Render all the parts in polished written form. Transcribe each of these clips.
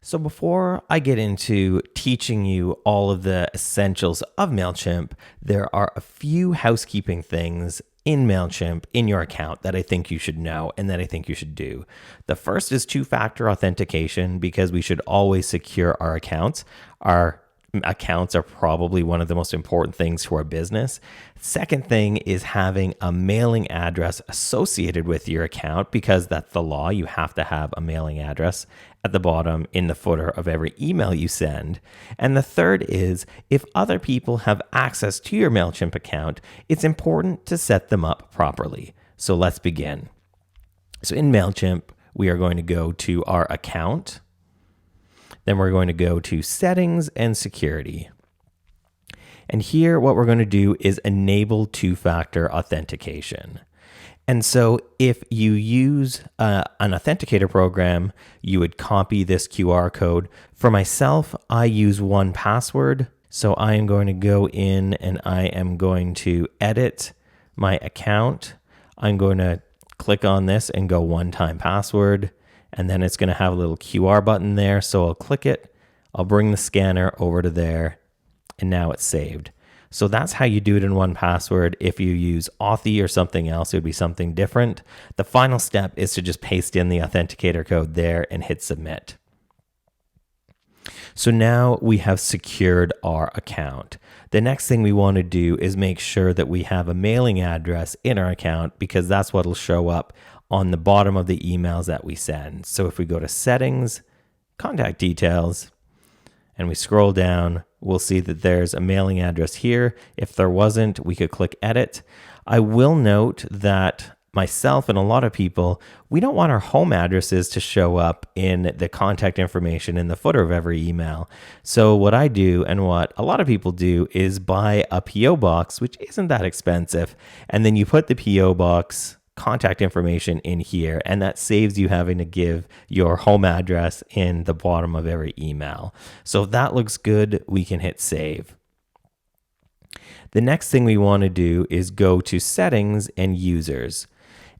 So before I get into teaching you all of the essentials of Mailchimp, there are a few housekeeping things in Mailchimp in your account that I think you should know and that I think you should do. The first is two-factor authentication because we should always secure our accounts. Our accounts are probably one of the most important things to our business. Second thing is having a mailing address associated with your account because that's the law. You have to have a mailing address at the bottom in the footer of every email you send. And the third is if other people have access to your Mailchimp account, it's important to set them up properly. So let's begin. So in Mailchimp, we are going to go to our account. Then we're going to go to settings and security. And here, what we're going to do is enable two-factor authentication. And so if you use an authenticator program, you would copy this QR code. For myself, I use 1Password. So I am going to go in and I am going to edit my account. I'm going to click on this and go one-time password. And then it's going to have a little QR button there. So I'll click it. I'll bring the scanner over to there. And now it's saved. So that's how you do it in 1Password. If you use Authy or something else, it would be something different. The final step is to just paste in the authenticator code there and hit submit. So now we have secured our account. The next thing we want to do is make sure that we have a mailing address in our account because that's what will show up on the bottom of the emails that we send. So if we go to settings, contact details, and we scroll down, we'll see that there's a mailing address here. If there wasn't, we could click edit. I will note that myself and a lot of people, we don't want our home addresses to show up in the contact information in the footer of every email. So what I do and what a lot of people do is buy a PO box, which isn't that expensive. And then you put the PO box contact information in here, and that saves you having to give your home address in the bottom of every email. So if that looks good, we can hit save. The next thing we want to do is go to settings and users.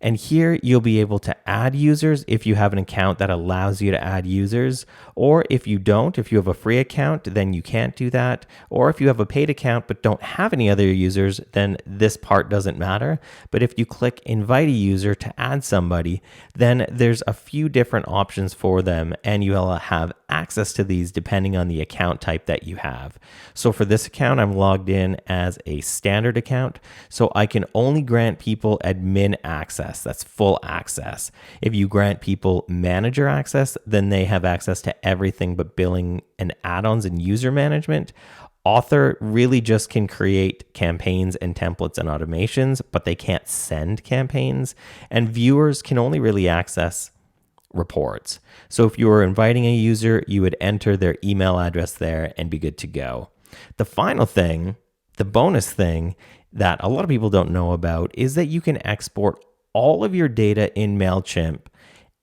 And here you'll be able to add users if you have an account that allows you to add users, or if you don't, if you have a free account, then you can't do that. Or if you have a paid account but don't have any other users, then this part doesn't matter. But if you click invite a user to add somebody, then there's a few different options for them and you'll have access to these depending on the account type that you have. So for this account, I'm logged in as a standard account, so I can only grant people admin access. That's full access. If you grant people manager access, then they have access to everything but billing and add-ons and user management. Author really just can create campaigns and templates and automations, but they can't send campaigns. And viewers can only really access reports. So if you were inviting a user, you would enter their email address there and be good to go. The final thing, the bonus thing that a lot of people don't know about is that you can export all of your data in Mailchimp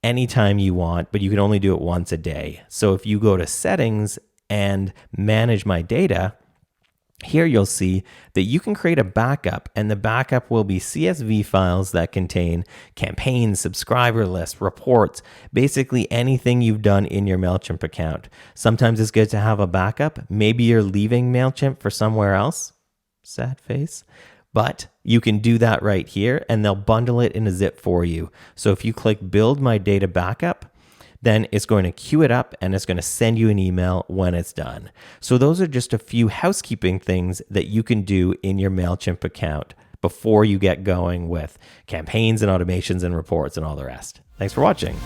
anytime you want, but you can only do it once a day. So if you go to settings and manage my data, here you'll see that you can create a backup, and the backup will be CSV files that contain campaigns, subscriber lists, reports, basically anything you've done in your Mailchimp account. Sometimes it's good to have a backup. Maybe you're leaving Mailchimp for somewhere else. Sad face. But you can do that right here and they'll bundle it in a zip for you. So if you click build my data backup, then it's going to queue it up and it's going to send you an email when it's done. So those are just a few housekeeping things that you can do in your Mailchimp account before you get going with campaigns and automations and reports and all the rest. Thanks for watching.